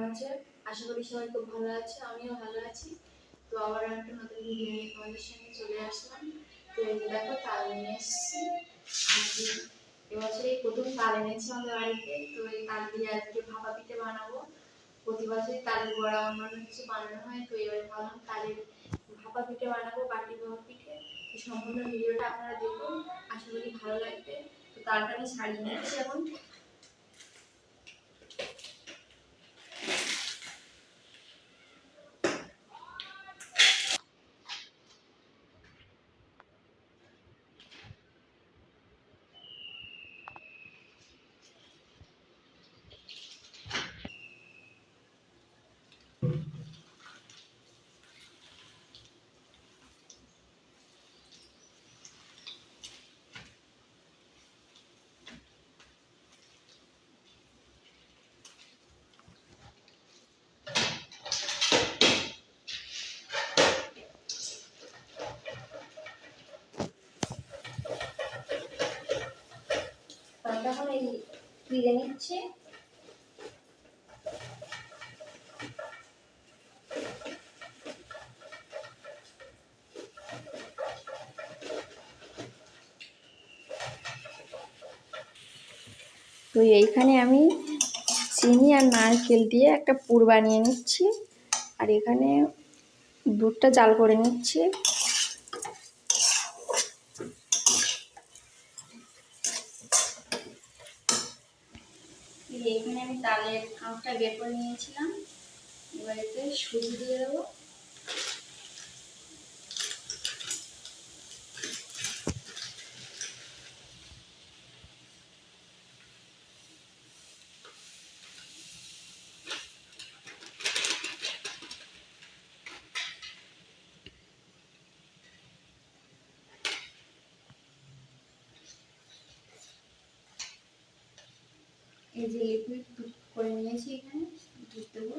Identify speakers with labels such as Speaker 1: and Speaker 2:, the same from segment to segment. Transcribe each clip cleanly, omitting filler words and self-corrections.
Speaker 1: আছে? আশা করি সবাই খুব ভালো আছে, আমিও ভালো আছি। তো আবার একটা নতুন ভিডিও নিয়ে তোমাদের সামনে চলে আসলাম। তো এই যে দেখো তাল নিয়ে এসেছি আজকে। এবছর এই প্রথম তাল এনেছি আমাদের বাড়িতে। তো এই তাল দিয়ে আজকে ভাপা পিঠে বানাবো। প্রতি বছরই তালের বড়া অন্যান্য কিছু বানানো হয়, তো এবারে ভাবলাম তালের ভাপা পিঠে বানাবো, বাটি ভাপা পিঠে। তো সম্পূর্ণ ভিডিওটা আপনারা দেখুন, আশা করি ভালো লাগবে। তো তালটা আমি ছাড়িয়ে নিচ্ছি এখন। এখন এই ফিরে নিচ্ছে। তো এইখানে আমি চিনি আর নারকেল দিয়ে একটা পুর বানিয়ে নিচ্ছি, আর এখানে দুধটা জাল করে নিচ্ছি। এইখানে আমি তালের আঁকটা বের করে নিয়েছিলাম, এবার এতে সুজি দিয়ে দেবো। এই যে লিকুইড দুধ করে নিয়েছি, এখানে দুধ দেবো।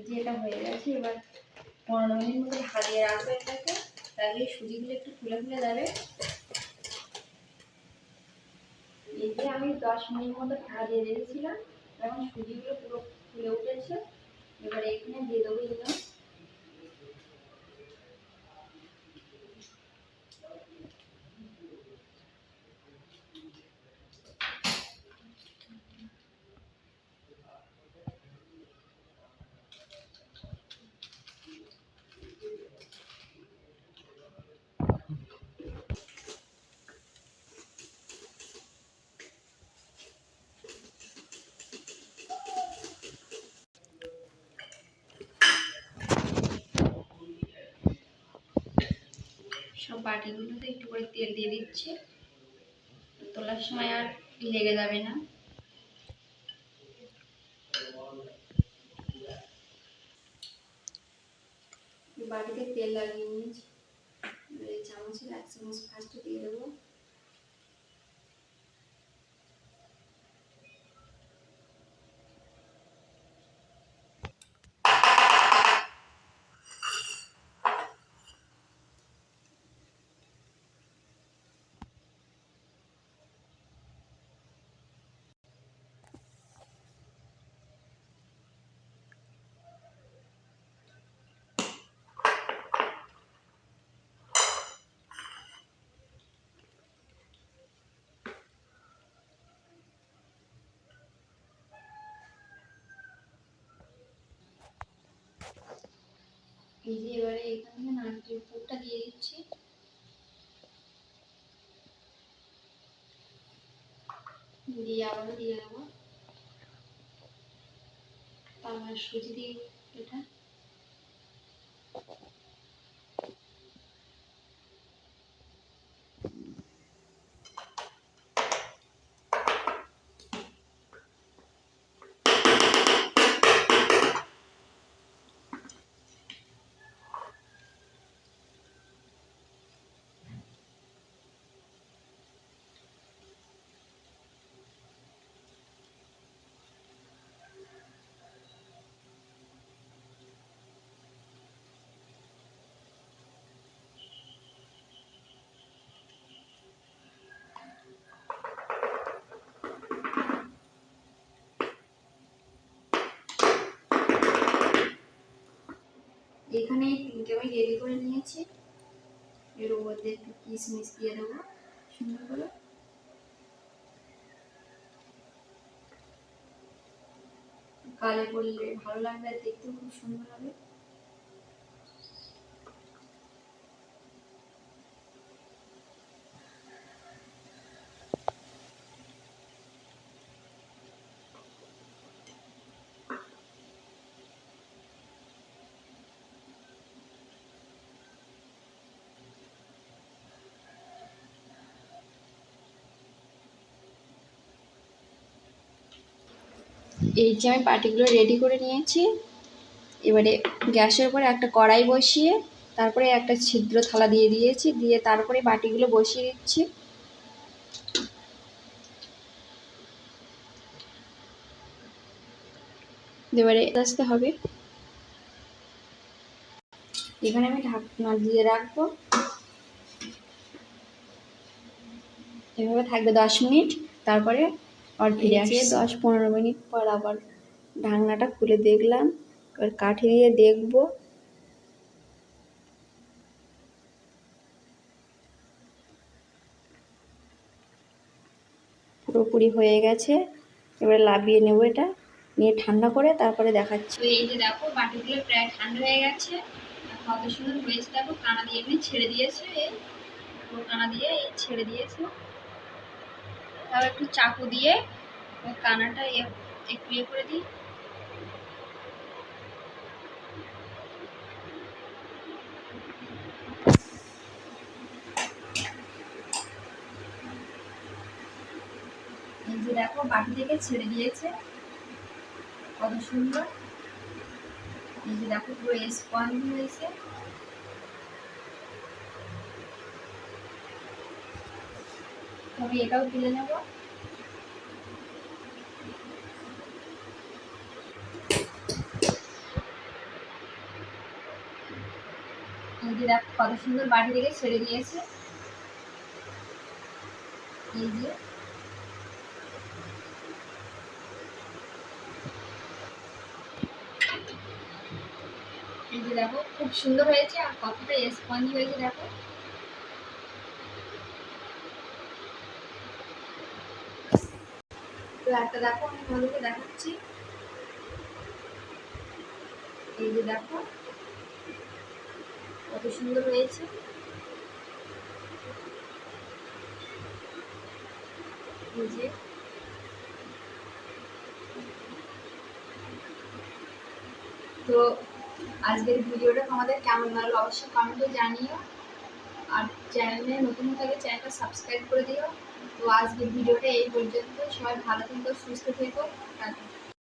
Speaker 1: যে এটা হয়ে গেছে, এবার 15 মিনিট মতো ভাজিয়ে রাখবো এটাকে, তাহলে সুজিগুলো একটু ফুলে ফুলে যাবে। এই যে আমি 10 মিনিট মতো ভাজিয়ে রেখেছিলাম, এখন সুজিগুলো পুরো ফুলে উঠেছে। এবার এখানে দিয়ে দেবো এগুলো। সব বাটিগুলোতে একটু করে তেল দিয়ে দিচ্ছি, তোলার সময় আর লেগে যাবে না। বাটিতে তেল লাগিয়ে নিয়েছি, এই চামচের 1 চামচ ফার্স্টে দিয়ে দেবো। এই যে এবারে এখান থেকে নারকেল পুরটা দিয়ে দিচ্ছি, দিয়ে আবারও দিয়ে দেবো। তারপর সুজি দিয়ে এটা এখানে তিনটে আমি রেডি করে নিয়েছি, এর মধ্যে একটু কিশমিশ দিয়ে দেবো সুন্দর করে। কালে করলে ভালো লাগবে আর দেখতেও খুব সুন্দর হবে। এই যে আমি বাটিগুলো রেডি করে নিয়েছি, এবারে গ্যাসের উপরে একটা কড়াই বসিয়ে তারপরে একটা ছিদ্র থালা দিয়ে দিয়েছি, দিয়ে তারপরে বাটিগুলো বসিয়ে দিচ্ছি। এবারে আসতে হবে, এখানে আমি ঢাকনা দিয়ে রাখবো, এভাবে থাকবে 10 মিনিট। তারপরে আর ফিরে আসে 10-15 মিনিট পর আবার ঢাকনাটা খুলে দেখলাম, এবার কাঠি দিয়ে দেখবো পুরোপুরি হয়ে গেছে। এবারে লাভিয়ে নেবো, এটা নিয়ে ঠান্ডা করে তারপরে দেখাচ্ছি। তো এই যে দেখো বাটিগুলো প্রায় ঠান্ডা হয়ে গেছে, কত সুন্দর হয়েছে দেখো, কানা দিয়ে এমনি ছেড়ে দিয়েছে, এই কানা দিয়ে ছেড়ে দিয়েছে। তারপর একটু চাকু দিয়ে কানাটা একটু ইয়ে করে দিই। এই যে দেখো বাটি থেকে ছেড়ে দিয়েছে, কত সুন্দর। এই যে দেখো পুরো স্পঞ্জ হয়েছে। তবে এটাও তুলে নেব। এই যে দেখো কত সুন্দর বাটি থেকে ছেড়ে দিয়েছে। এই যে দেখো খুব সুন্দর হয়েছে আর কতটা স্পঞ্জ হয়েছে দেখো। তো একটা দেখো আমি তোমাদেরকে দেখাচ্ছি, এই যে দেখো কত সুন্দর হয়েছে। এই যে তো আজকের ভিডিওটা তোমাদের কেমন লাগলো অবশ্যই কমেন্টে জানিও, আর চ্যানেলে নতুন থাকলে চ্যানেলটা সাবস্ক্রাইব করে দিও। তো আজকের ভিডিওটা এই পর্যন্ত, সবাই ভালো থেকো, সুস্থ থেকো।